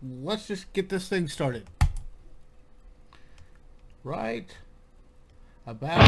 let's just get this thing started. Right about.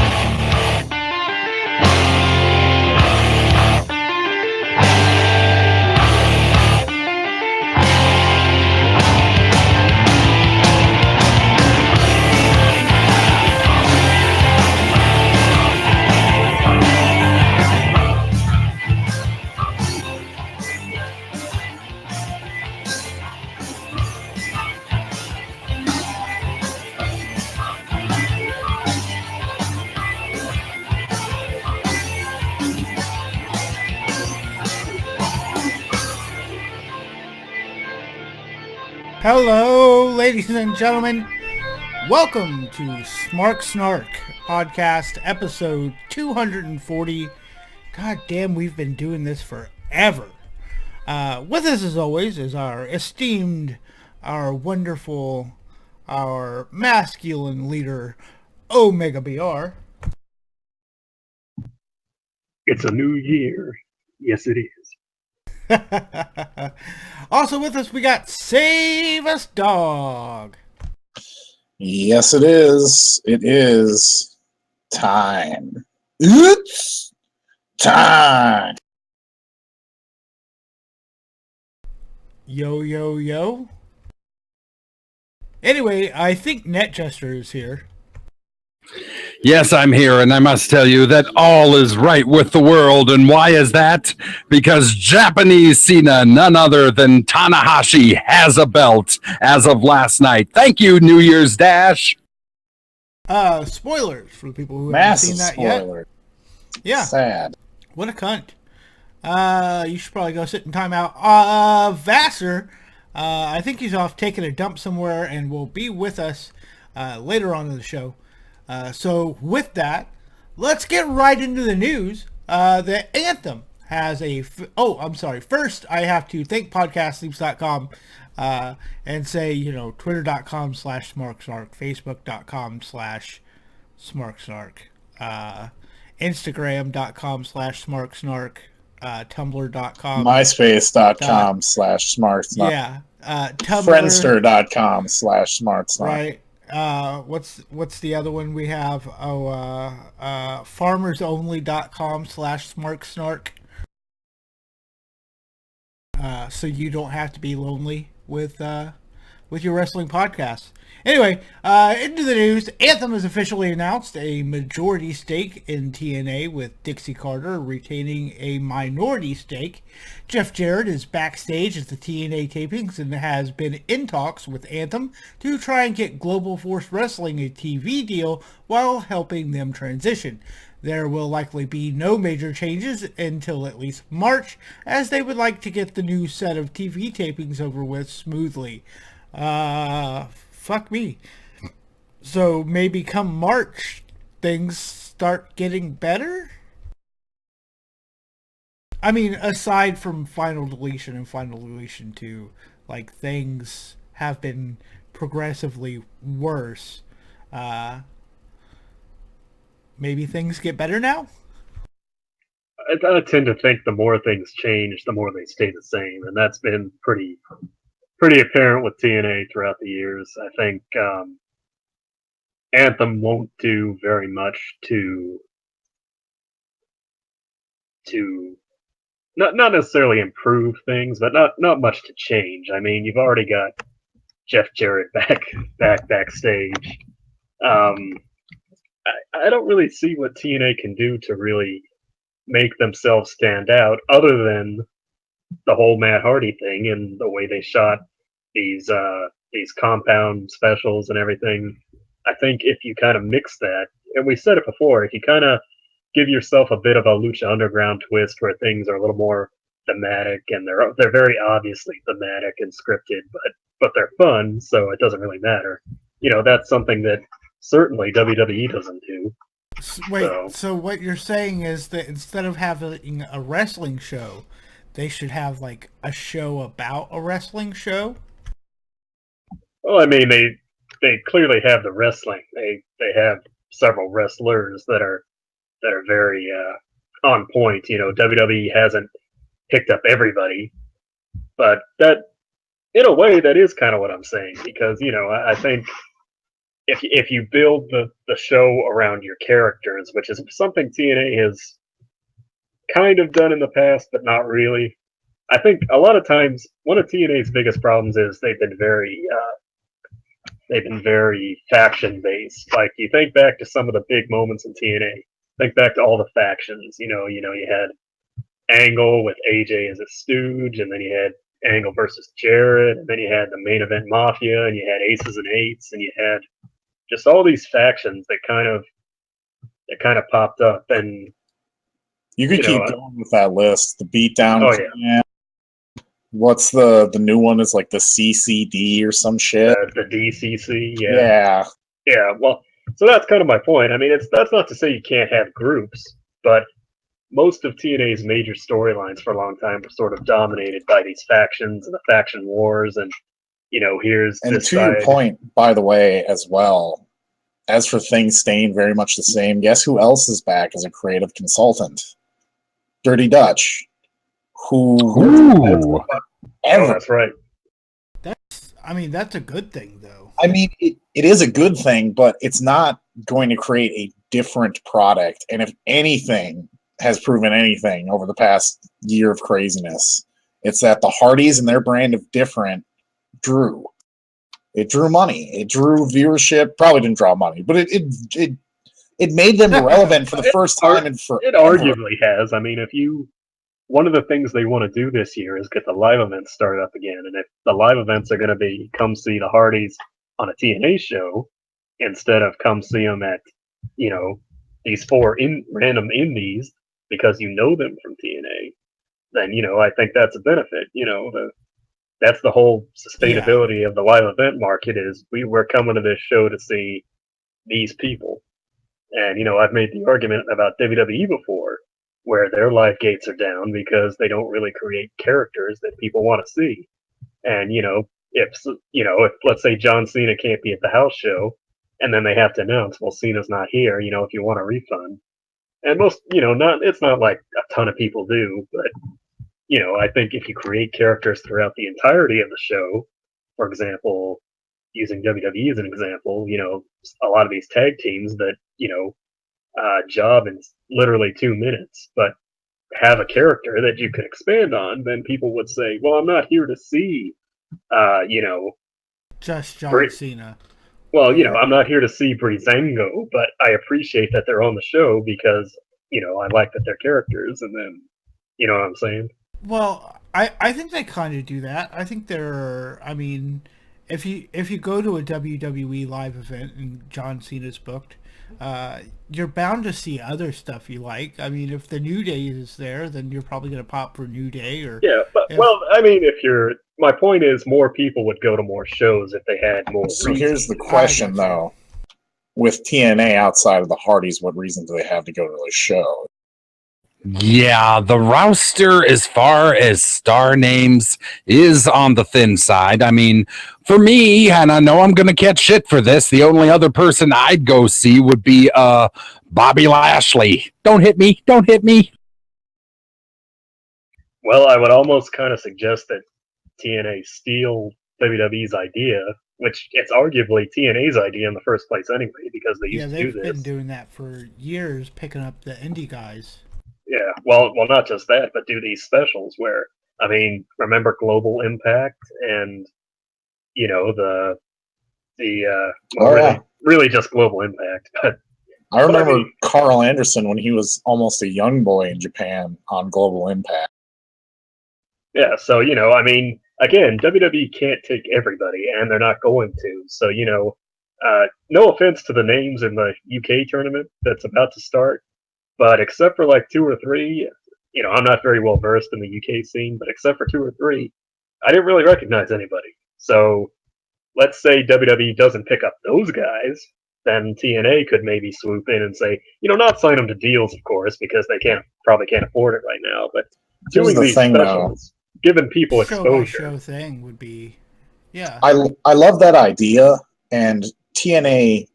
Hello, ladies and gentlemen. Welcome to Smark Snark podcast episode 240. God damn, we've been doing this forever. With us, as always, is our esteemed, our wonderful, our masculine leader, Omega BR. It's a new year. Yes, it is. Also with us, we got Save Us Dog. Yes, it is. It is time. It's time. Yo, yo, yo. Anyway, I think NetJester is here. Yes, I'm here, and I must tell you that all is right with the world. And why is that? Because Japanese Cena, none other than Tanahashi, has a belt as of last night. Thank you, New Year's Dash. Spoilers for the people who Massive haven't seen that spoiler. yet. Yeah. Sad. What a cunt. You should probably go sit in timeout. Vassar, I think he's off taking a dump somewhere and will be with us later on in the show. So with that, let's get right into the news. The Anthem has a... First, I have to thank podcastsleeps.com and say, twitter.com/smarksnark, facebook.com/smarksnark, instagram.com/smarksnark, tumblr.com, MySpace.com/smartsnark. yeah, Tumblr, Friendster.com/smartsnark. right. What's the other one we have? Farmersonly.com/smarksnark. So you don't have to be lonely with your wrestling podcast. Anyway, into the news. Anthem has officially announced a majority stake in TNA, with Dixie Carter retaining a minority stake. Jeff Jarrett is backstage at the TNA tapings and has been in talks with Anthem to try and get Global Force Wrestling a TV deal while helping them transition. There will likely be no major changes until at least March, as they would like to get the new set of TV tapings over with smoothly. Fuck me. So maybe come March, things start getting better? I mean, aside from Final Deletion and Final Deletion 2, like, things have been progressively worse. Maybe things get better now? I tend to think the more things change, the more they stay the same, and that's been pretty apparent with TNA throughout the years. I think Anthem won't do very much to not necessarily improve things, but not much to change. I mean, you've already got Jeff Jarrett backstage. I don't really see what TNA can do to really make themselves stand out, other than the whole Matt Hardy thing and the way they shot these compound specials and everything. I think if you kind of mix that, and we said it before, if you kind of give yourself a bit of a Lucha Underground twist where things are a little more thematic, and they're very obviously thematic and scripted, but they're fun, so it doesn't really matter. That's something that certainly WWE doesn't do. Wait, so what you're saying is that instead of having a wrestling show, they should have, like, a show about a wrestling show? Well, I mean, they clearly have the wrestling. They have several wrestlers that are very on point. WWE hasn't picked up everybody, but that in a way, that is kind of what I'm saying, because I think if you build the show around your characters, which is something TNA has kind of done in the past, but not really. I think a lot of times one of TNA's biggest problems is they've been very faction based. Like, you think back to some of the big moments in TNA. Think back to all the factions. You had Angle with AJ as a stooge, and then you had Angle versus Jarrett, and then you had the main event Mafia, and you had Aces and Eights, and you had just all these factions that kind of popped up. And You could keep going with that list. The Beatdown. Oh, yeah. What's the new one? Is like the CCD or some shit. The DCC. Yeah. Yeah. Well, so that's kind of my point. I mean, that's not to say you can't have groups, but most of TNA's major storylines for a long time were sort of dominated by these factions and the faction wars, and here's And this to side. your point, by the way, as well, as for things staying very much the same, guess who else is back as a creative consultant? Dirty Dutch, who Oh, that's right. That's a good thing, though. I mean, it is a good thing, but it's not going to create a different product. And if anything has proven anything over the past year of craziness, it's that the Hardys and their brand of different drew. It drew money. It drew viewership. Probably didn't draw money, but it made them relevant for the first time in forever. It arguably has. I mean, one of the things they want to do this year is get the live events started up again. And if the live events are going to be come see the Hardys on a TNA show instead of come see them at, these four random indies because you know them from TNA, then, I think that's a benefit. That's the whole sustainability of the live event market is we're coming to this show to see these people. And, I've made the argument about WWE before, where their live gates are down because they don't really create characters that people want to see. And if let's say John Cena can't be at the house show, and then they have to announce, well, Cena's not here. If you want a refund, and most, it's not like a ton of people do, but I think if you create characters throughout the entirety of the show, for example, using WWE as an example, a lot of these tag teams that job in literally 2 minutes, but have a character that you could expand on, then people would say, well, I'm not here to see, just John Cena. Well, I'm not here to see Breezango, but I appreciate that they're on the show because, I like that they're characters, and then, you know what I'm saying? Well, I think they kind of do that. I think if you go to a WWE live event and John Cena's booked, you're bound to see other stuff you like. I mean, if the New Day is there, then you're probably going to pop for New Day. My point is more people would go to more shows if they had more. So here's the question, though. With TNA outside of the Hardys, what reason do they have to go to the show? Yeah, the roster, as far as star names, is on the thin side. I mean, for me, and I know I'm going to catch shit for this, the only other person I'd go see would be Bobby Lashley. Don't hit me. Don't hit me. Well, I would almost kind of suggest that TNA steal WWE's idea, which it's arguably TNA's idea in the first place anyway, because they used to do this. Yeah, they've been doing that for years, picking up the indie guys. Yeah, well, not just that, but do these specials where, I mean, remember Global Impact and, really just Global Impact. But I remember Carl Anderson when he was almost a young boy in Japan on Global Impact. Yeah, so, again, WWE can't take everybody, and they're not going to. So, no offense to the names in the UK tournament that's about to start, but except for like 2 or 3, I'm not very well versed in the UK scene, but except for 2 or 3, I didn't really recognize anybody. So let's say WWE doesn't pick up those guys, then TNA could maybe swoop in and say, not sign them to deals, of course, because they probably can't afford it right now, but doing these specials, giving people exposure. Show thing would be, yeah. I love that idea, and TNA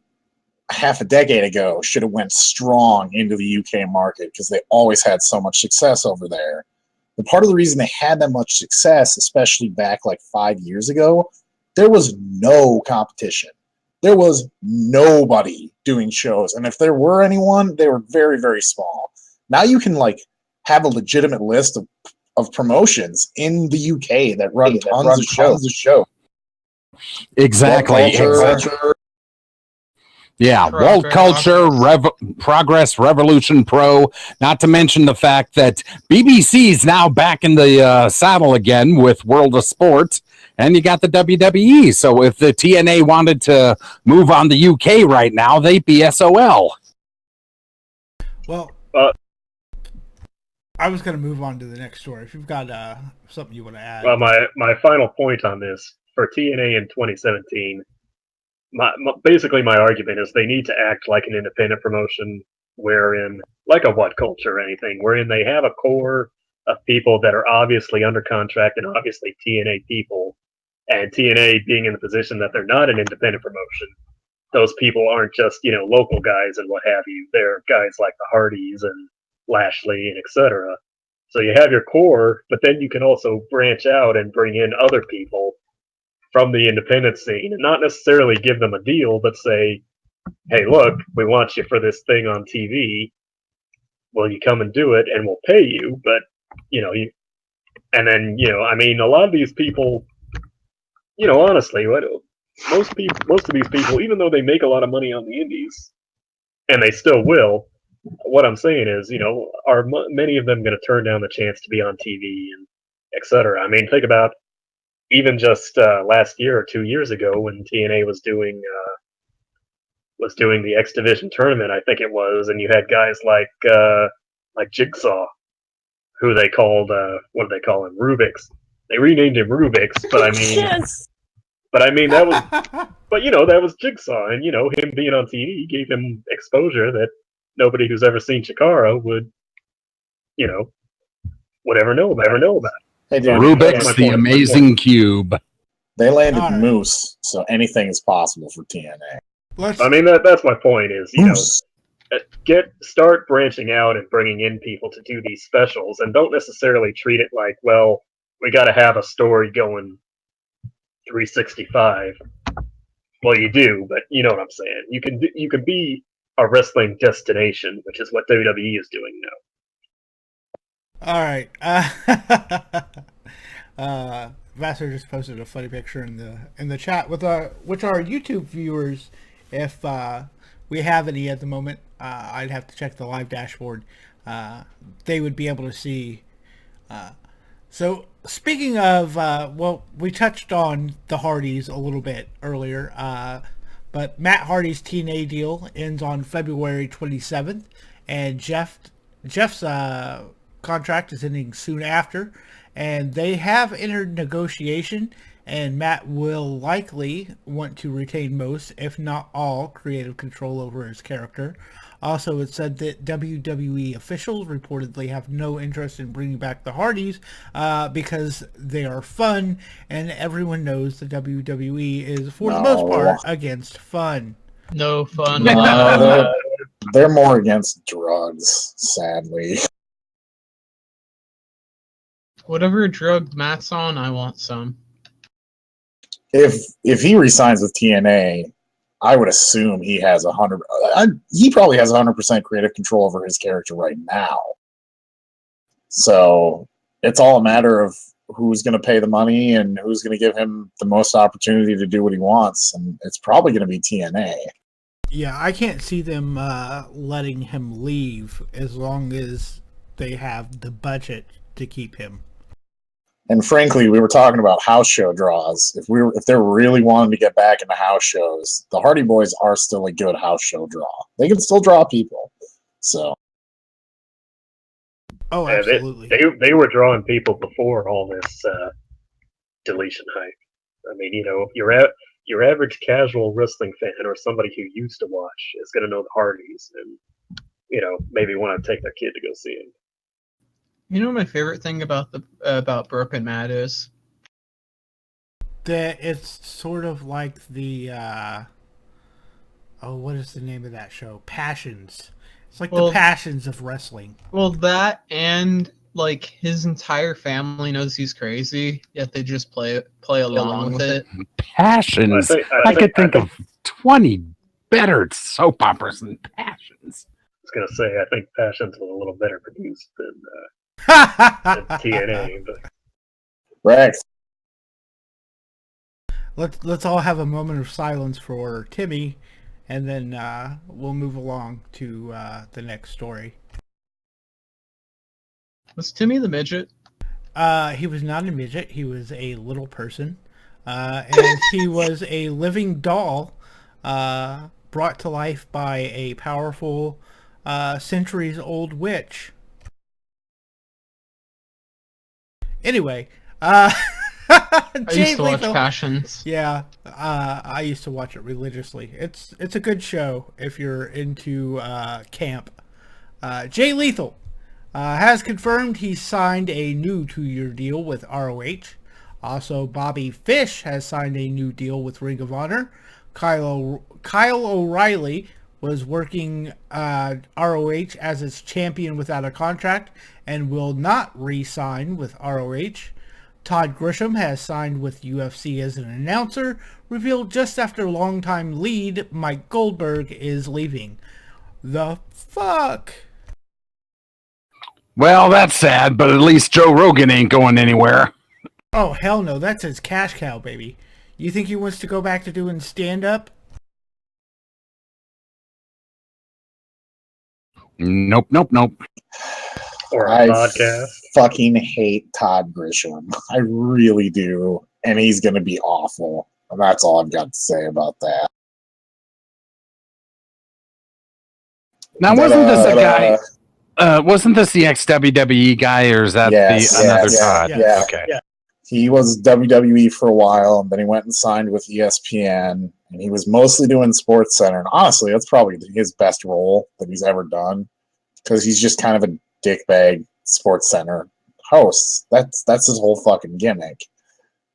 half a decade ago should have went strong into the UK market because they always had so much success over there. But part of the reason they had that much success, especially back like 5 years ago, there was no competition. There was nobody doing shows. And if there were anyone, they were very, very small. Now you can like have a legitimate list of promotions in the UK that run tons of shows. Exactly. Yeah, World Culture, Progress, Revolution Pro, not to mention the fact that BBC's now back in the saddle again with World of Sport, and you got the WWE. So if the TNA wanted to move on the UK right now, they'd be SOL. Well, I was going to move on to the next story. If you've got something you want to add. Well, my final point on this, for TNA in 2017, basically my argument is they need to act like an independent promotion, wherein, like a What Culture or anything, wherein they have a core of people that are obviously under contract and obviously TNA people, and TNA being in the position that they're not an independent promotion, those people aren't just, local guys and what have you. They're guys like the Hardys and Lashley and etc. So you have your core, but then you can also branch out and bring in other people from the independent scene and not necessarily give them a deal, but say, hey, look, we want you for this thing on TV. Will you come and do it? And we'll pay you. But, and then, I mean, a lot of these people, honestly, most of these people, even though they make a lot of money on the indies, and they still will, what I'm saying is, are many of them going to turn down the chance to be on TV and etc.? I mean, think about even just last year or 2 years ago when TNA was doing the X Division tournament, I think it was, and you had guys like Jigsaw, who they called what did they call him? Rubik's. They renamed him Rubik's, but I mean, Yes. but I mean that was, but that was Jigsaw, and him being on TV gave him exposure that nobody who's ever seen Chikara would ever know about. Hey, dude, Rubik's the Amazing Cube. They landed All right. Moose, so anything is possible for TNA. I mean, that's my point is, start branching out and bringing in people to do these specials, and don't necessarily treat it like, well, we got to have a story going 365. Well, you do, but you know what I'm saying. You can be a wrestling destination, which is what WWE is doing now. All right. Vassar just posted a funny picture in the chat with which our YouTube viewers, if we have any at the moment, I'd have to check the live dashboard. They would be able to see. So speaking of, well, we touched on the Hardys a little bit earlier, but Matt Hardy's TNA deal ends on February 27th, and Jeff's contract is ending soon after, and they have entered negotiation, and Matt will likely want to retain most, if not all, creative control over his character. Also, it said that WWE officials reportedly have no interest in bringing back the Hardys because they are fun, and everyone knows the WWE is, for the most part, against fun. No fun. No, they're more against drugs, sadly. Whatever drug Matt's on, I want some. If he resigns with TNA, I would assume he has 100. He probably has 100% creative control over his character right now. So it's all a matter of who's going to pay the money and who's going to give him the most opportunity to do what he wants, and it's probably going to be TNA. Yeah, I can't see them letting him leave as long as they have the budget to keep him. And frankly, we were talking about house show draws. If they're really wanting to get back into house shows, the Hardy Boys are still a good house show draw. They can still draw people. So. Oh, absolutely. They were drawing people before all this deletion hype. I mean, your average casual wrestling fan or somebody who used to watch is going to know the Hardys and maybe want to take their kid to go see him. You know, my favorite thing about Broken Matt is that it's sort of like the what is the name of that show? Passions. It's like the Passions of wrestling. Well, that and like his entire family knows he's crazy, yet they just play along with it. Passions. I could think of 20 better soap operas than Passions. I was gonna say, I think Passions was a little better produced than TNA. But Rex. Let's all have a moment of silence for Timmy, and then we'll move along to the next story. Was Timmy the midget? He was not a midget. He was a little person, and he was a living doll brought to life by a powerful, centuries-old witch. Anyway, I used to watch Lethal. Passions. Yeah, I used to watch it religiously. It's a good show if you're into camp. Jay Lethal has confirmed he signed a new 2-year deal with ROH. Also, Bobby Fish has signed a new deal with Ring of Honor. Kyle O'Reilly was working ROH as its champion without a contract and will not re-sign with ROH. Todd Grisham has signed with UFC as an announcer, revealed just after longtime lead Mike Goldberg is leaving. The fuck? Well, that's sad, but at least Joe Rogan ain't going anywhere. Oh, hell no. That's his cash cow, baby. You think he wants to go back to doing stand-up? Nope. or a I podcast. fucking hate Todd Grisham. I really do. And he's going to be awful. And that's all I've got to say about that. Now, wasn't this a guy? Wasn't this the ex-WWE guy, or is that another Todd? yes. Okay. Yeah. He was WWE for a while, and then he went and signed with ESPN, and he was mostly doing Sports Center. And honestly, that's probably his best role that he's ever done, because he's just kind of a dickbag Sports Center host. That's his whole fucking gimmick.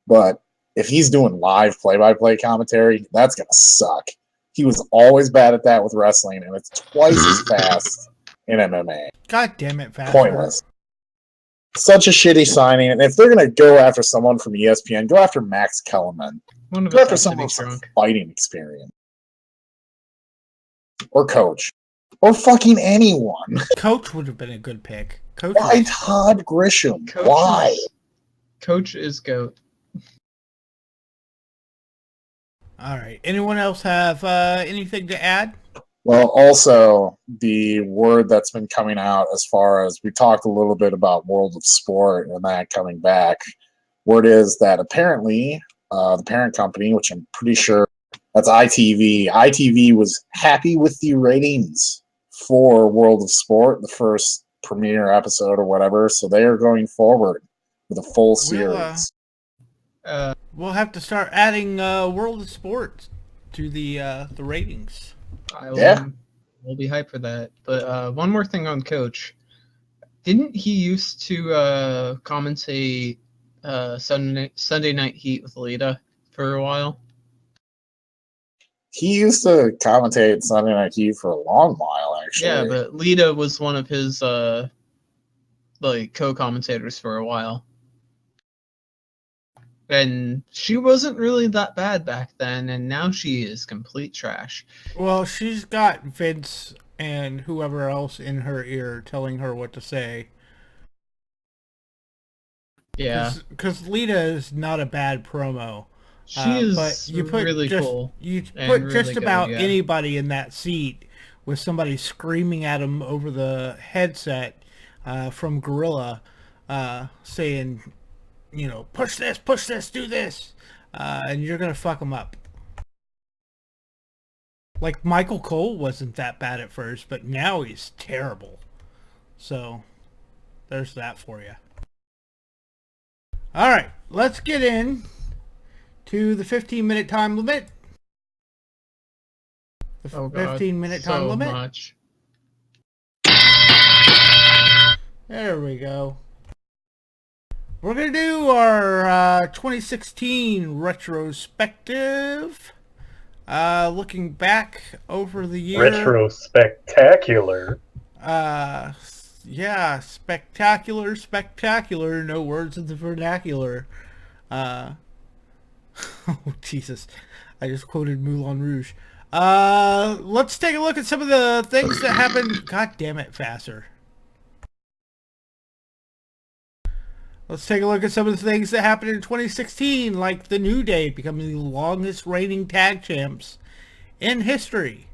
But if he's doing live play-by-play commentary, that's gonna suck. He was always bad at that with wrestling, and it's twice as fast in MMA. God damn it, Faster. Pointless. Such a shitty signing. And if they're going to go after someone from ESPN, go after Max Kellerman. One of Go us after has to someone be with some drunk. fighting experience. Or Coach. Or fucking anyone. Coach would have been a good pick. Coach Why was- Todd Grisham? Coach Why? Coach is GOAT. All right. Anyone else have anything to add? Well, also, the word that's been coming out as far as we talked a little bit about World of Sport and that coming back. Word is that apparently the parent company, which I'm pretty sure that's ITV, ITV was happy with the ratings for World of Sport, the first premiere episode or whatever. So they are going forward with a full series. We'll have to start adding World of Sport to the ratings. We'll be hyped for that. But one more thing on Coach. Didn't he used to commentate Sunday Night Heat with Lita for a while? He used to commentate Sunday Night Heat for a long while, actually. Yeah, but Lita was one of his co-commentators for a while. And she wasn't really that bad back then, and now she is complete trash. Well, she's got Vince and whoever else in her ear telling her what to say. Yeah. Because Lita is not a bad promo. She is but you put really just, cool. You and put really just good, about yeah. anybody in that seat with somebody screaming at them over the headset from Gorilla saying, you know, push this, do this, and you're going to fuck them up. Like, Michael Cole wasn't that bad at first, but now he's terrible. So, there's that for you. All right, let's get in to the 15-minute time limit. The 15-minute time limit. Much. There we go. We're going to do our 2016 retrospective. Looking back over the year. Retrospectacular. Yeah, spectacular, spectacular. No words in the vernacular. Uh, oh, Jesus. I just quoted Moulin Rouge. Let's take a look at some of the things that happened. God damn it, faster. Let's take a look at some of the things that happened in 2016, like the New Day becoming the longest reigning tag champs in history.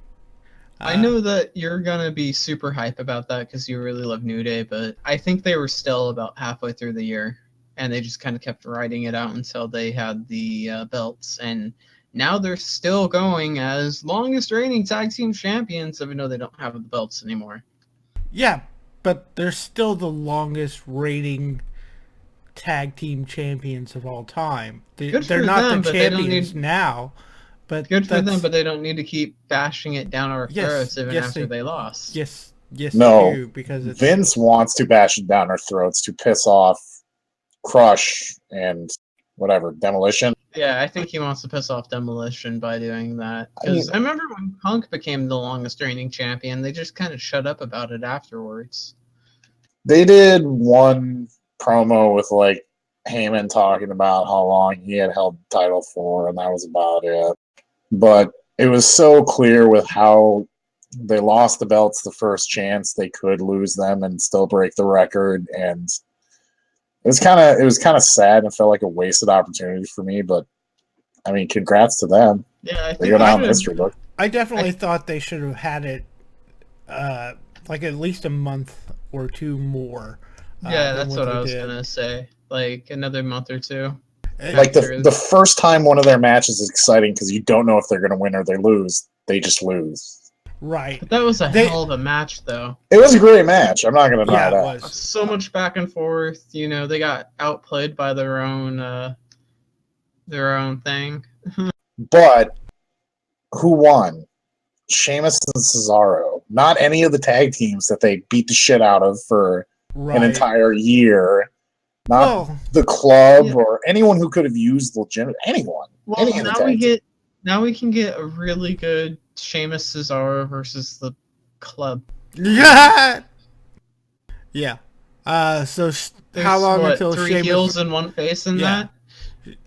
I know that you're gonna be super hype about that because you really love New Day, but I think they were still about halfway through the year, and they just kind of kept riding it out until they had the belts, and now they're still going as longest reigning tag team champions, even though they don't have the belts anymore. Yeah, but they're still the longest reigning tag team champions of all time. Good They're for not them, the but they don't champions need. now. But Good for them, that's but they don't need to keep bashing it down our yes, throats even yes after they they lost. yes they No, do because it's Vince wants to bash it down our throats to piss off Crush and whatever Demolition. Yeah, I think he wants to piss off Demolition by doing that. I mean, Because I remember when Punk became the longest reigning champion, they just kind of shut up about it afterwards. they did one promo with like Heyman talking about how long he had held the title for, and that was about it. But it was so clear with how they lost the belts the first chance they could lose them and still break the record, and it was kind of sad and felt like a wasted opportunity for me. But I mean, congrats to them. Yeah, I They think go they down in should the history book. I definitely thought they should have had it like at least a month or two more. Yeah, than that's what they I was did. gonna say. Like another month or two. Like the first time one of their matches is exciting because you don't know if they're going to win or they lose. They just lose. Right. But that was a hell of a match, though. It was a great match. I'm not going to deny Yeah, that. it was. So much back and forth. You know, they got outplayed by their own thing. But who won? Sheamus and Cesaro. Not any of the tag teams that they beat the shit out of for an entire year. Not the club or anyone who could have used legitimate anyone. Well, now we can get a really good Sheamus Cesaro versus the club. Yeah. Yeah. So how long until three Sheamus heels and one face in that?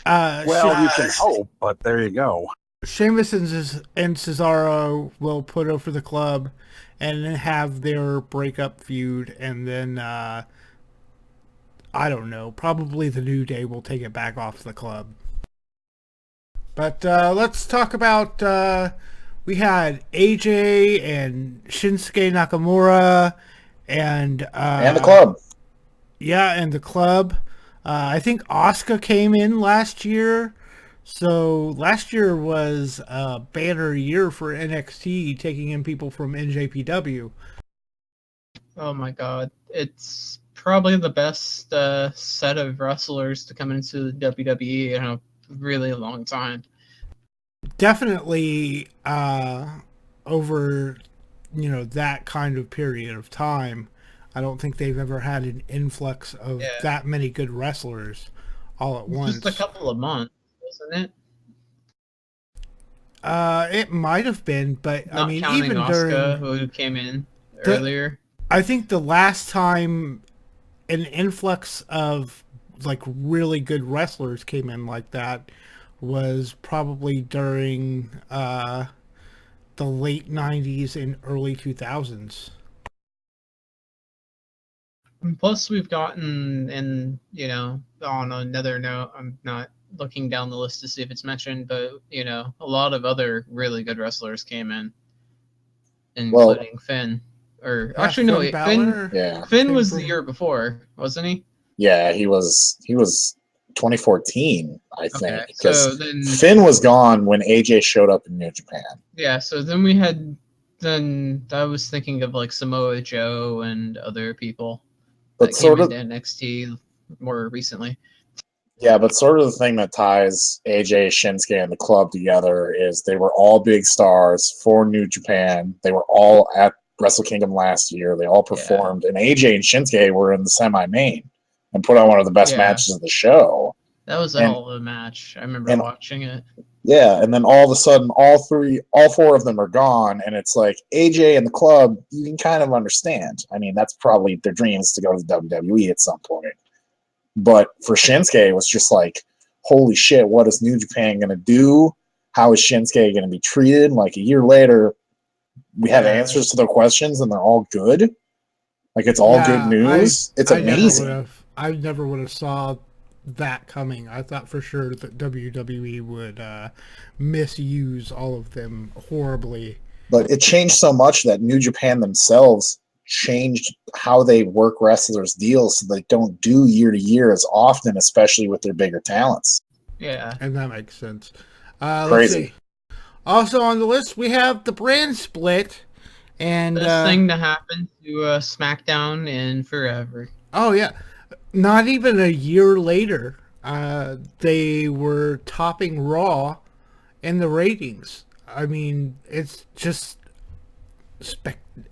Well, you can hope, but there you go. Sheamus and Cesaro will put over the club and then have their breakup feud, and then I don't know, probably the New Day will take it back off the club. But let's talk about we had AJ and Shinsuke Nakamura and the club. Yeah, and the club. I think Asuka came in last year. So last year was a banner year for NXT, taking in people from NJPW. Oh my god. It's probably the best set of wrestlers to come into the WWE in a really long time. Definitely over, that kind of period of time. I don't think they've ever had an influx of that many good wrestlers all at once. Just a couple of months, wasn't it? It might have been, but Not I mean, counting even Asuka, during who came in earlier. I think the last time an influx of like really good wrestlers came in like that was probably during the late 90s and early 2000s. Plus, we've gotten, and on another note, I'm not looking down the list to see if it's mentioned, but a lot of other really good wrestlers came in, including Finn. Or actually, no, Finn was the year before, wasn't he? Yeah, he was 2014, I think. Okay, because so then Finn was gone when AJ showed up in New Japan. Yeah, so then we had. Then I was thinking of like Samoa Joe and other people that came into NXT more recently. Yeah, but sort of the thing that ties AJ, Shinsuke, and the club together is they were all big stars for New Japan. They were all at Wrestle Kingdom last year. They all performed, and AJ and Shinsuke were in the semi-main and put on one of the best matches of the show. That was a hell of a match. I remember watching it. Yeah, and then all of a sudden, all four of them are gone, and it's like AJ and the club. You can kind of understand. I mean, that's probably their dreams to go to the WWE at some point. But for Shinsuke, it was just like, holy shit, what is New Japan going to do? How is Shinsuke going to be treated? Like a year later, we have answers to their questions, and they're all good. Like it's all good news. It's amazing. I never would have saw that coming. I thought for sure that WWE would misuse all of them horribly. But it changed so much that New Japan themselves changed how they work wrestlers' deals so they don't do year to year as often, especially with their bigger talents. Yeah. And that makes sense. Crazy. Let's see. Also on the list, we have the brand split. And best thing to happen to SmackDown in forever. Oh, yeah. Not even a year later, they were topping Raw in the ratings. I mean, it's just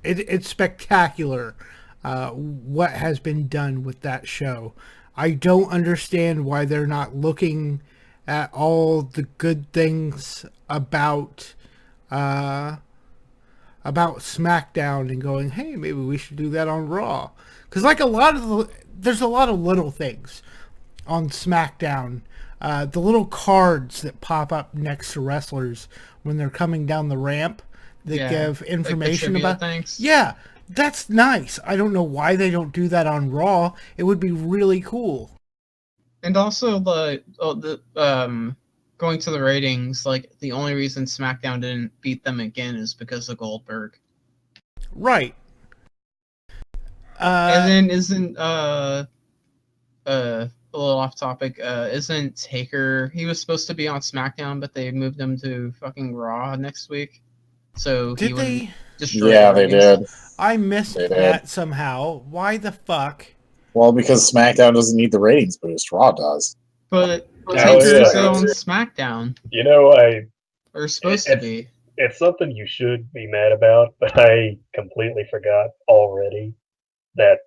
it's spectacular what has been done with that show. I don't understand why they're not looking at all the good things about SmackDown and going, hey, maybe we should do that on Raw. Because like there's a lot of little things on SmackDown. The little cards that pop up next to wrestlers when they're coming down the ramp that give information like about things. Yeah, that's nice. I don't know why they don't do that on Raw. It would be really cool. And also the going to the ratings, like the only reason SmackDown didn't beat them again is because of Goldberg. Right. And then isn't a little off topic, isn't Taker, he was supposed to be on SmackDown, but they moved him to fucking Raw next week. So did they? Yeah, they did. I missed that somehow. Why the fuck? Well, because SmackDown doesn't need the ratings boost, Raw does. But Taker's on SmackDown. You know, or supposed to be. It's something you should be mad about, but I completely forgot already that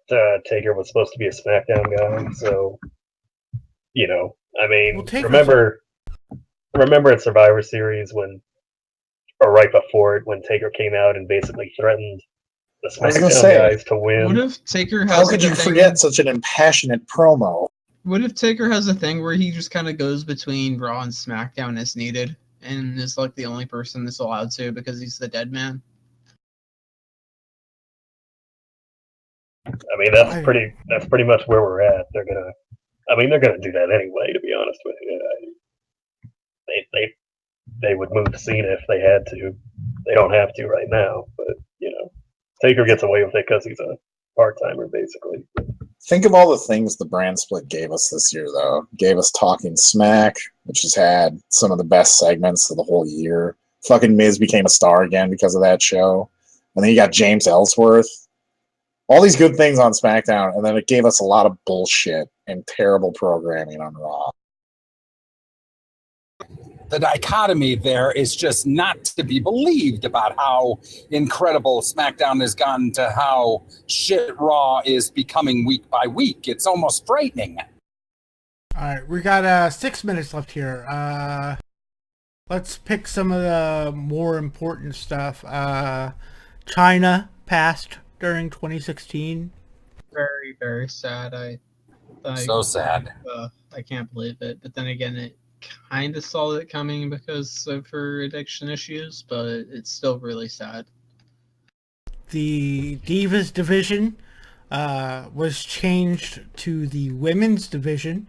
Taker was supposed to be a SmackDown guy. So, you know, I mean, remember in Survivor Series or right before it, when Taker came out and basically threatened the SmackDown guys to win. What if Taker has How could you forget such an impassionate promo? What if Taker has a thing where he just kind of goes between Raw and SmackDown as needed, and is like the only person that's allowed to because he's the dead man? I mean, that's pretty much where we're at. They're gonna do that anyway. To be honest with you, they would move Cena if they had to. They don't have to right now, but you know, Taker gets away with it because he's a part-timer, basically. Think of all the things the brand split gave us this year, though. Gave us Talking Smack, which has had some of the best segments of the whole year. Fucking Miz became a star again because of that show. And then you got James Ellsworth. All these good things on SmackDown, and then it gave us a lot of bullshit and terrible programming on Raw. The dichotomy there is just not to be believed about how incredible SmackDown has gotten to how shit Raw is becoming week by week. It's almost frightening. All right, we got 6 minutes left here. Let's pick some of the more important stuff. China passed during 2016. Very, very sad. So sad. I can't believe it. But then again, it kind of saw it coming because of her addiction issues, but it's still really sad. The Divas division was changed to the women's division.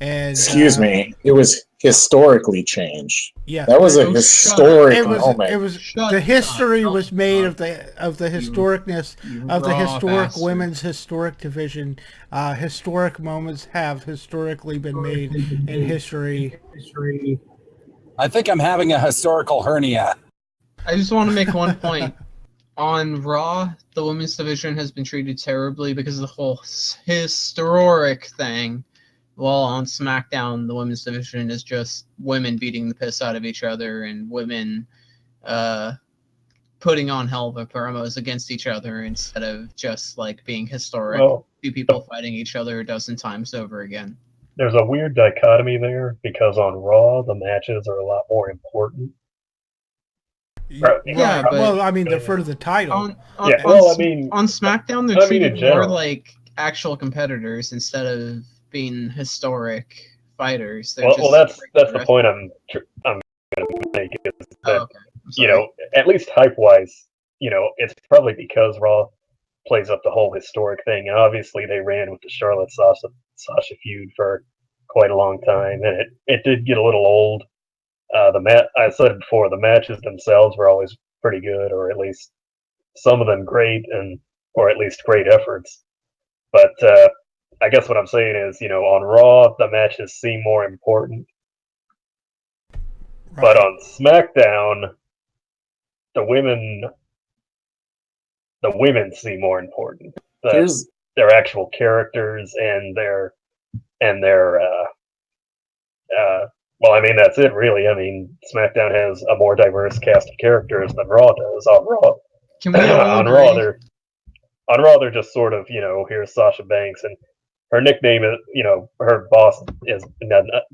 And excuse me, it was historically changed. Yeah, that was a historic moment. It was the history was made of the historicness of the historic women's historic division. Historic moments have historically been made in history. I think I'm having a historical hernia. I just want to make one point. On Raw, the women's division has been treated terribly because of the whole historic thing. While on SmackDown, the women's division is just women beating the piss out of each other and women putting on hell of a promos against each other instead of just like being historic. Two people fighting each other a dozen times over again. there's a weird dichotomy there because on Raw the matches are a lot more important. Right. Yeah, but- well, I mean, they're for the title. Yeah, well, I mean, on SmackDown, they're I mean, in treated more general. like actual competitors instead of being historic fighters. They're Well, just that's the point I'm going to make is that okay. I'm sorry. at least hype wise, it's probably because Raw plays up the whole historic thing. And obviously, they ran with the Charlotte Sasha feud for quite a long time, and it did get a little old. I said it before, the matches themselves were always pretty good, or at least some of them great, or at least great efforts. But I guess what I'm saying is, on Raw, the matches seem more important. Right. But on SmackDown, the women seem more important. Their actual characters and their well, I mean, that's it, really. I mean, SmackDown has a more diverse cast of characters than Raw does. On Raw, Can we all on agree? Raw, they're just sort of, here's Sasha Banks, and her nickname is, her boss is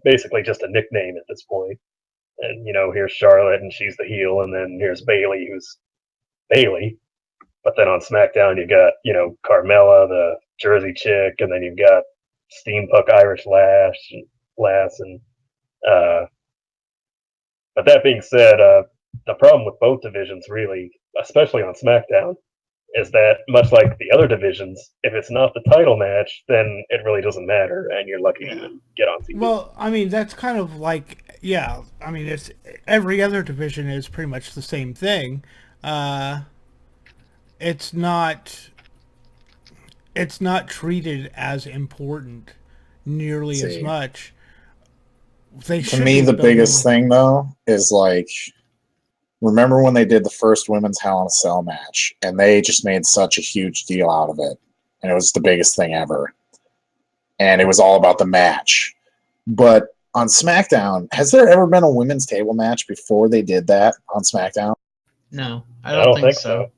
basically just a nickname at this point. And, here's Charlotte, and she's the heel, and then here's Bayley, who's Bayley. But then on SmackDown, you got, Carmella, the Jersey chick, and then you've got Steampunk Irish Lass, and but that being said, the problem with both divisions, really, especially on SmackDown, is that much like the other divisions, if it's not the title match, then it really doesn't matter, and you're lucky to get on TV. Well, I mean, that's kind of like, yeah, I mean, it's every other division is pretty much the same thing. It's not treated as important nearly as much. To me, the biggest thing, though, is like, remember when they did the first women's Hell in a Cell match, and they just made such a huge deal out of it, and it was the biggest thing ever, and it was all about the match. But on SmackDown, has there ever been a women's table match before they did that on SmackDown? No, I don't think so.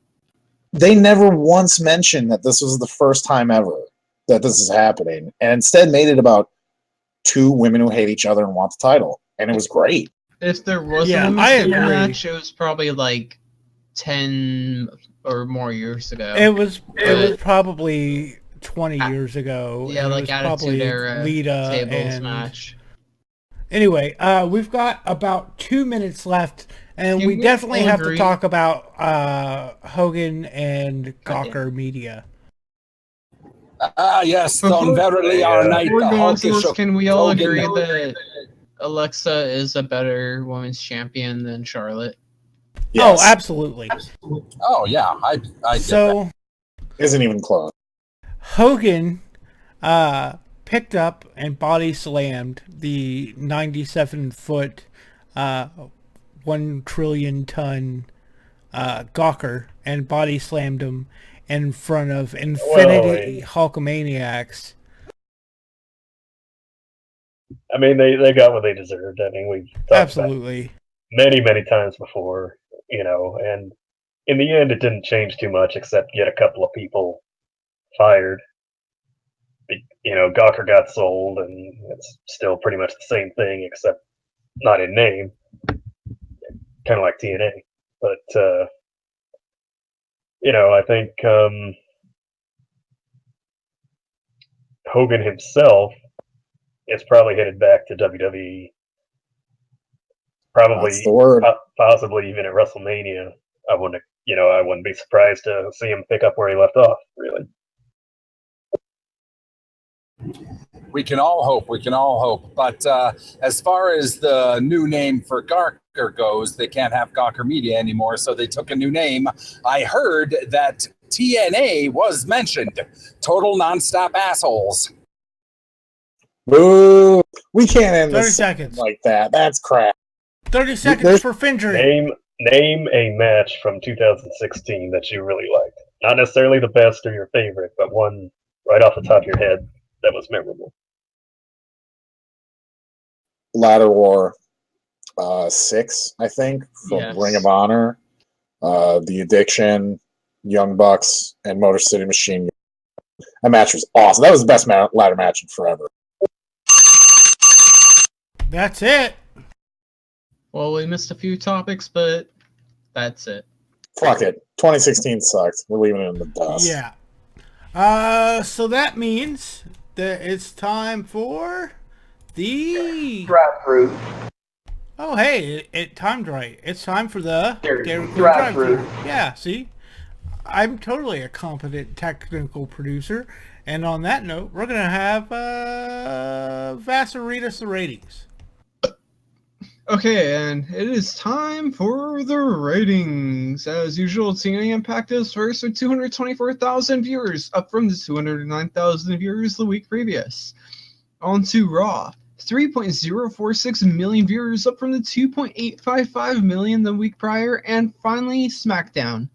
They never once mentioned that this was the first time ever that this is happening, and instead made it about two women who hate each other and want the title, and it was great. If there was a women's table match, it was probably like 10 or more years ago. It was probably 20 years ago. Yeah, like Attitude Era Lita tables match. Anyway, we've got about 2 minutes left, and we definitely have to talk about Hogan and Gawker Media. Yes, unverily our night. Before we go on to this, can we all agree that Alexa is a better women's champion than Charlotte? Yes. Oh, absolutely. Oh, yeah. I get that. Isn't even close. Hogan picked up and body slammed the 97-foot, 1 trillion ton Gawker and body slammed him in front of Infinity Hulkamaniacs. I mean, they got what they deserved. I mean, we've talked absolutely about it many times before, and in the end, it didn't change too much except get a couple of people fired. Gawker got sold, and it's still pretty much the same thing except not in name, kind of like TNA. But I think Hogan himself is probably headed back to WWE. Probably, possibly even at WrestleMania. I wouldn't be surprised to see him pick up where he left off. Really. We can all hope. But as far as the new name for Gawker goes, they can't have Gawker Media anymore, so they took a new name. I heard that TNA was mentioned. Total nonstop assholes. Boo! We can't end 30 this seconds like that. That's crap. 30 seconds for Fingery. Name a match from 2016 that you really liked. Not necessarily the best or your favorite, but one right off the top of your head that was memorable. Ladder War 6, I think, from Ring of Honor. The Addiction, Young Bucks, and Motor City Machine Gun. That match was awesome. That was the best ladder match in forever. That's it. Well, we missed a few topics, but that's it. Fuck it. 2016 sucked. We're leaving it in the dust. Yeah. So that means that it's time for the... Drive-through. Oh, hey, it timed right. It's time for the Dairy Queen Drive-through. drive-through. Yeah, see? I'm totally a competent technical producer. And on that note, we're going to have Vassar read us the ratings. Okay, and it is time for the ratings. As usual, TNA Impact is first with 224,000 viewers, up from the 209,000 viewers the week previous. On to Raw, 3.046 million viewers, up from the 2.855 million the week prior. And finally, SmackDown,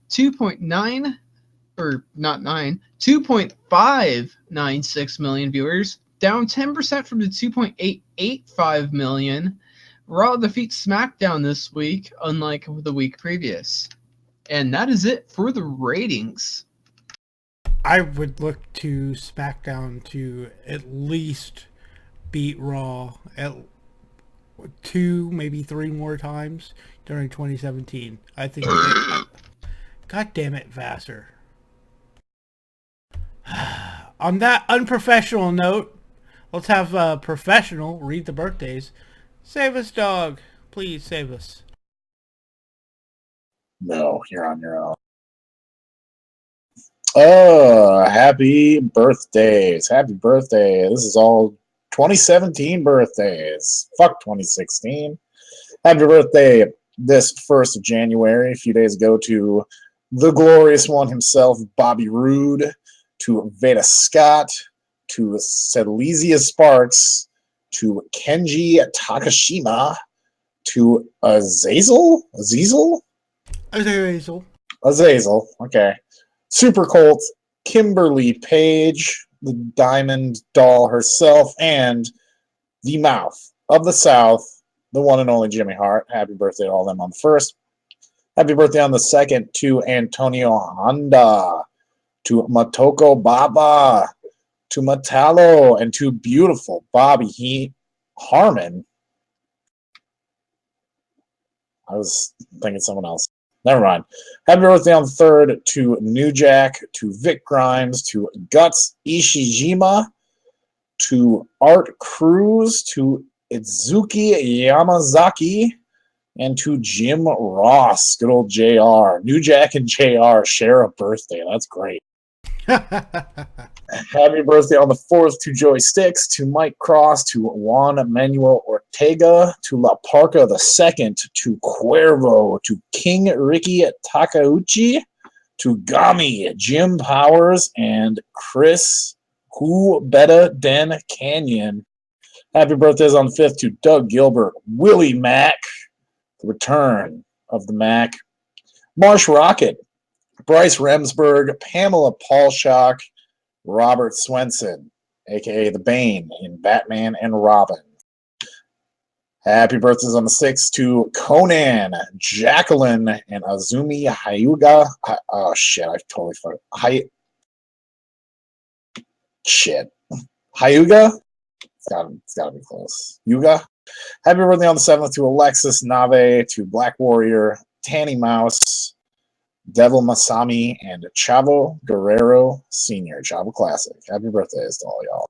2.596 million viewers, down 10% from the 2.885 million. Raw defeats SmackDown this week, unlike the week previous. And that is it for the ratings. I would look to SmackDown to at least beat Raw at 2, maybe 3 more times during 2017. I think... God damn it, Vassar. On that unprofessional note, let's have a professional read the birthdays. Save us, dog. Please save us. No, you're on your own. Happy birthdays. Happy birthday. This is all 2017 birthdays. Fuck 2016. Happy birthday this 1st of January, a few days ago, to the glorious one himself, Bobby Roode, to Veda Scott, to Silesia Sparks, to Kenji Takashima, to Azazel, okay. Super Colt, Kimberly Page, the Diamond Doll herself, and the Mouth of the South, the one and only Jimmy Hart. Happy birthday to all of them on the 1st. Happy birthday on the 2nd to Antonio Honda, to Matoko Baba, to Matalo, and to beautiful Bobby Harmon. I was thinking someone else. Never mind. Happy birthday on the 3rd to New Jack, to Vic Grimes, to Guts Ishijima, to Art Cruz, to Itsuki Yamazaki, and to Jim Ross. Good old JR. New Jack and JR share a birthday. That's great. Happy birthday on the 4th to Joey Sticks, to Mike Cross, to Juan Manuel Ortega, to La Parca II, to Cuervo, to King Ricky Takauchi, to Gami, Jim Powers, and Chris Who Betta Den Canyon. Happy birthdays on the 5th to Doug Gilbert, Willie Mack, the return of the Mac, Marsh Rocket, Bryce Remsburg, Pamela Paulshock, Robert Swenson, a.k.a. the Bane in Batman and Robin. Happy birthdays on the 6th to Conan, Jacqueline, and Azumi Hyuga. Oh, shit, I totally fucked. Hyuga? It's gotta be close. Yuga? Happy birthday on the 7th to Alexis Nave, to Black Warrior, Tanny Mouse, Devil Masami, and Chavo Guerrero Sr. Chavo Classic. Happy birthdays to all y'all.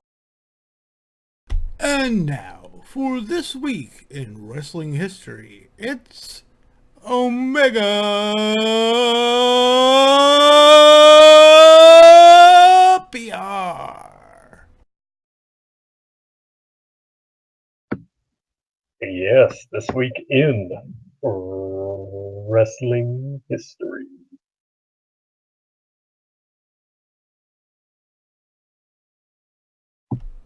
And now, for this week in wrestling history, it's Omega PR. Yes, this week in wrestling history.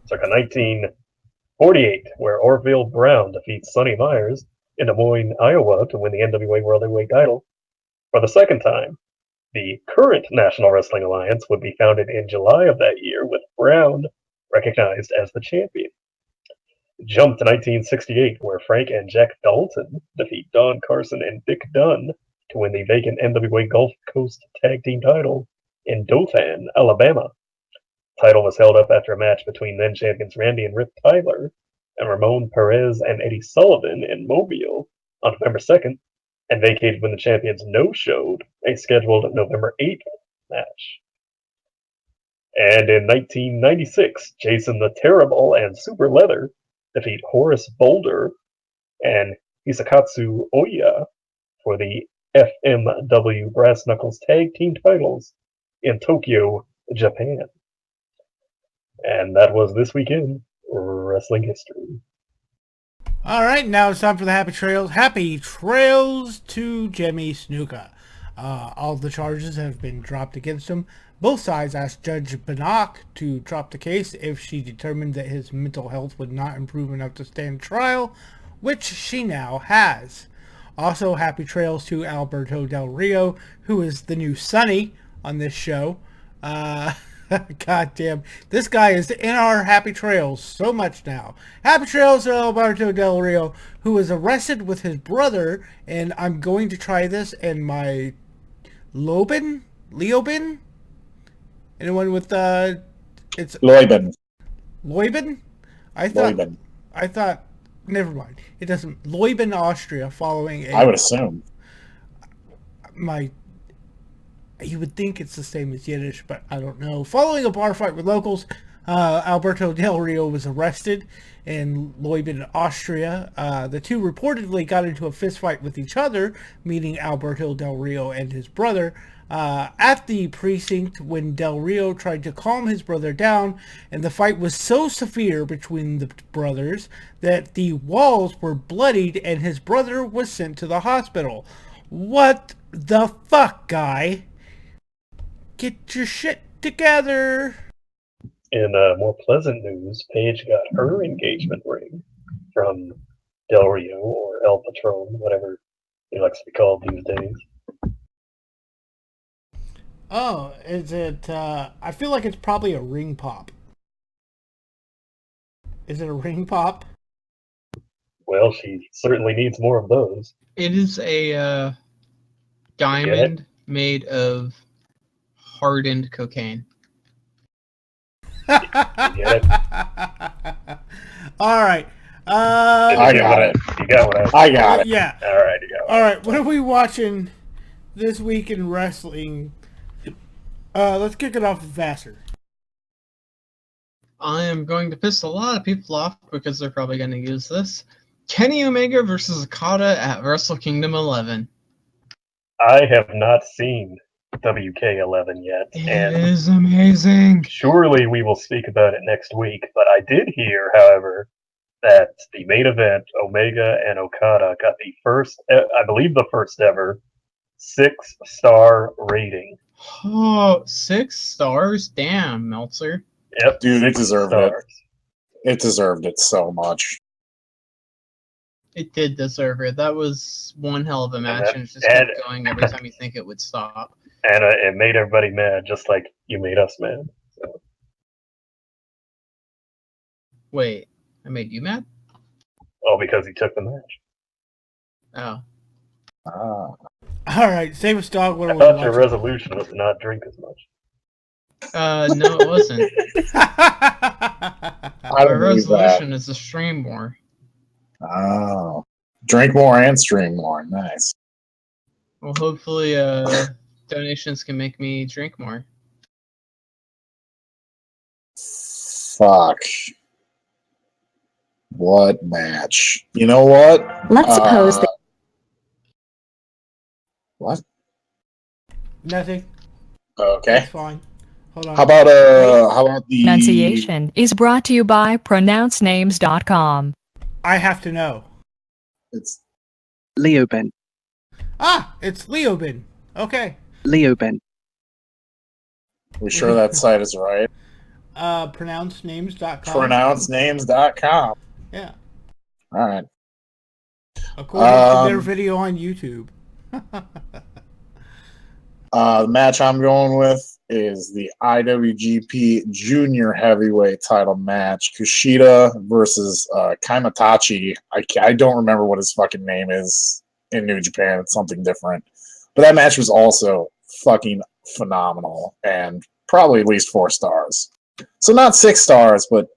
Circa 1948, where Orville Brown defeats Sonny Myers in Des Moines, Iowa to win the NWA World Heavyweight title. For the second time, the current National Wrestling Alliance would be founded in July of that year, with Brown recognized as the champion. Jump to 1968, where Frank and Jack Dalton defeat Don Carson and Dick Dunn to win the vacant NWA Gulf Coast Tag Team title in Dothan, Alabama. Title was held up after a match between then champions Randy and Rip Tyler, and Ramon Perez and Eddie Sullivan in Mobile on November 2nd, and vacated when the champions no-showed a scheduled November 8th match. And in 1996, Jason the Terrible and Super Leather defeat Horace Boulder and Hisakatsu Oya for the FMW Brass Knuckles Tag Team titles in Tokyo, Japan. And that was this weekend wrestling history. All right, now it's time for the Happy Trails. Happy Trails to Jimmy Snuka. All the charges have been dropped against him. Both sides asked Judge Bannock to drop the case if she determined that his mental health would not improve enough to stand trial, which she now has. Also, happy trails to Alberto Del Rio, who is the new Sonny on this show. God damn, this guy is in our happy trails so much now. Happy trails to Alberto Del Rio, who was arrested with his brother, and I'm going to try this in my Leobin? Anyone with it's Leubin. I thought never mind. It doesn't. Leubin, Austria, following a I would assume. You would think it's the same as Yiddish, but I don't know. Following a bar fight with locals, Alberto Del Rio was arrested in Leubin, Austria. The two reportedly got into a fist fight with each other, meaning Alberto Del Rio and his brother, at the precinct when Del Rio tried to calm his brother down, and the fight was so severe between the brothers that the walls were bloodied and his brother was sent to the hospital. What the fuck, guy? Get your shit together. In more pleasant news, Paige got her engagement ring from Del Rio, or El Patron, whatever he likes to be called these days. Oh, is it, I feel like it's probably a ring pop. Is it a ring pop? Well, she certainly needs more of those. It is a diamond made of hardened cocaine. All right. I got it. You got what I got it. Yeah. All right, you got All right. What are we watching this week in wrestling? Let's kick it off with Vassar. I am going to piss a lot of people off because they're probably going to use this. Kenny Omega versus Okada at Wrestle Kingdom 11. I have not seen WK11 yet. It is amazing. Surely we will speak about it next week, but I did hear, however, that the main event, Omega and Okada, got the first, I believe the first ever, 6-star rating. Oh, 6 stars? Damn, Meltzer. Yep. Dude, it deserved stars. it. It deserved it so much. It did deserve it. That was one hell of a match, and it just kept going every time you think it would stop. And it made everybody mad, just like you made us mad. So. Wait, I made you mad? Oh, because he took the match. Oh. Ah. All right, save us, dog. What I are we thought your watching? resolution was to not drink as much. No, it wasn't. I My don't believe that. resolution is to stream more. Oh. Drink more and stream more. Nice. Well, hopefully, donations can make me drink more. Fuck. What match? You know what? Let's suppose that. What? Nothing. Okay. That's fine. Hold on. How about the Pronunciation is brought to you by pronouncenames.com. I have to know. It's Leoben. Ah, it's Leoben. Okay. Leoben. we sure that site is right? Pronouncenames.com. Pronouncenames.com. Yeah. All right. According to their video on YouTube. The match I'm going with is the IWGP Junior Heavyweight title match. Kushida versus Kaimatachi. I don't remember what his fucking name is in New Japan. It's something different. But that match was also fucking phenomenal and probably at least 4 stars. So not 6 stars, but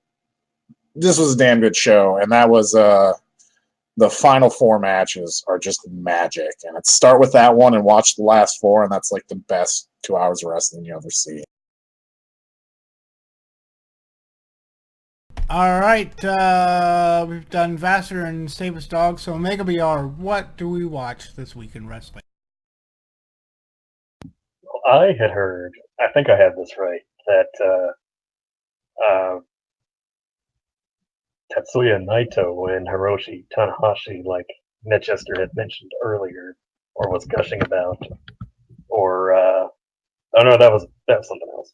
this was a damn good show, and that was the final 4 matches are just magic. And it's start with that one and watch the last 4, and that's like the best 2 hours of wrestling you ever see. All right, we've done Vassar and Safest Dog, so Omega BR, what do we watch this week in wrestling? I had heard, I think I had this right, that Tetsuya Naito and Hiroshi Tanahashi, like Manchester had mentioned earlier, or was gushing about, or oh no, that was something else.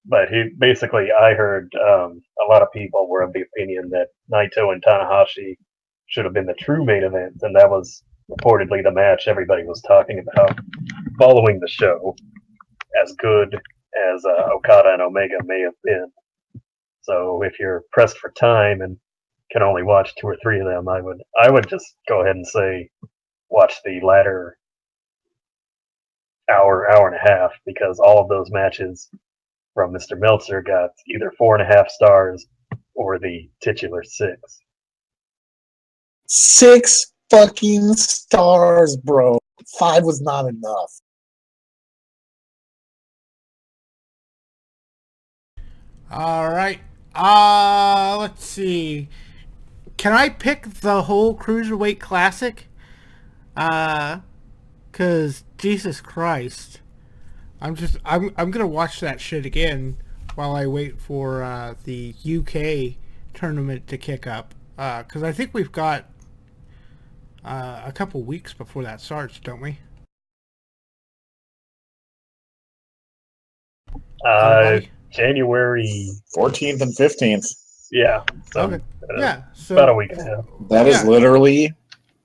But I heard a lot of people were of the opinion that Naito and Tanahashi should have been the true main event, and that was reportedly the match everybody was talking about following the show, as good as Okada and Omega may have been. So if you're pressed for time and can only watch 2 or 3 of them, I would just go ahead and say watch the latter hour and a half, because all of those matches from Mr. Meltzer got either 4.5 stars or the titular 6. 6 fucking stars, bro. 5 was not enough. All right, let's see. Can I pick the whole Cruiserweight Classic? Cause Jesus Christ, I'm gonna watch that shit again while I wait for the UK tournament to kick up. Cause I think we've got a couple weeks before that starts, don't we? Everybody? January 14th and 15th. Yeah. So, Okay. Yeah. So about a week and a half. That is Yeah. literally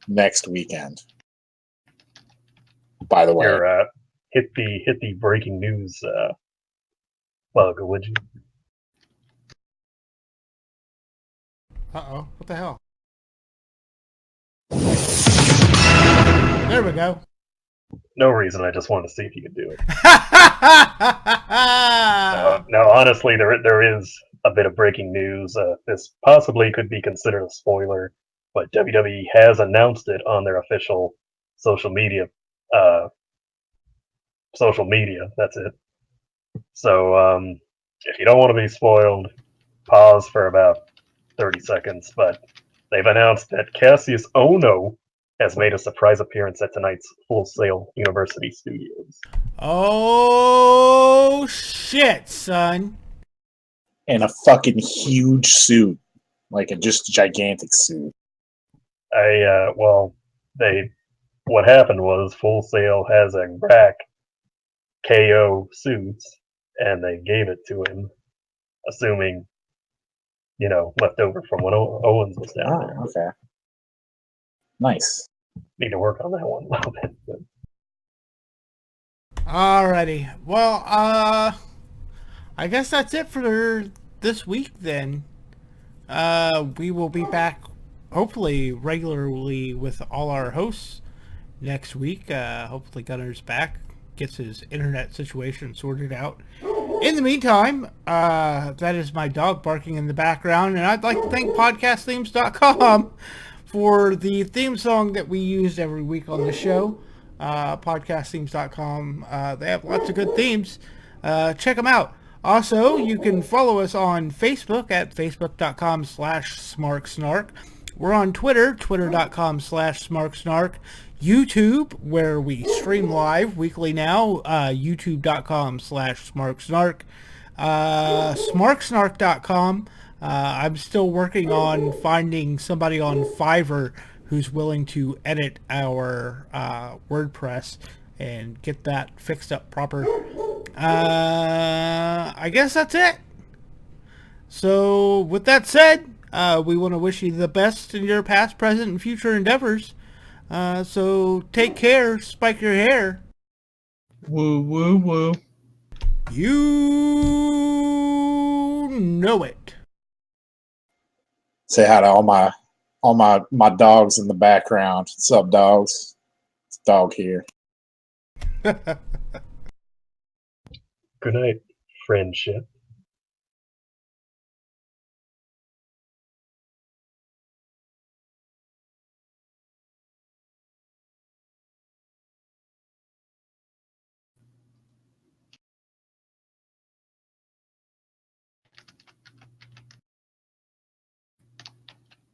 next weekend. By the way, Here, hit the breaking news plug, would you? Uh-oh. What the hell? There we go. No reason. I just wanted to see if you could do it. No, honestly, there is a bit of breaking news. This possibly could be considered a spoiler, but WWE has announced it on their official social media. That's it. So if you don't want to be spoiled, pause for about 30 seconds. But they've announced that Cassius Ohno has made a surprise appearance at tonight's Full Sail University Studios. Oh shit, son. in a fucking huge suit, like a just gigantic suit. What happened was Full Sail has a rack KO suits, and they gave it to him, assuming, left over from when Owens was down there. Okay. Nice. Need to work on that one a little bit. But. Alrighty. Well, I guess that's it for this week then. We will be back hopefully regularly with all our hosts next week. Hopefully Gunner's back, gets his internet situation sorted out. In the meantime, that is my dog barking in the background, and I'd like to thank podcastthemes.com for the theme song that we use every week on the show. Podcastthemes.com. They have lots of good themes. Check them out. Also, you can follow us on Facebook at facebook.com/Smark Snark. We're on Twitter, twitter.com/Smark Snark. YouTube, where we stream live weekly now, youtube.com/Smark Snark. Smarksnark.com. I'm still working on finding somebody on Fiverr who's willing to edit our WordPress and get that fixed up proper. I guess that's it. So with that said, we want to wish you the best in your past, present, and future endeavors. So take care, spike your hair. Woo, woo, woo. You know it. Say hi to all my dogs in the background. What's up, dogs? It's Dog here. Good night, friendship.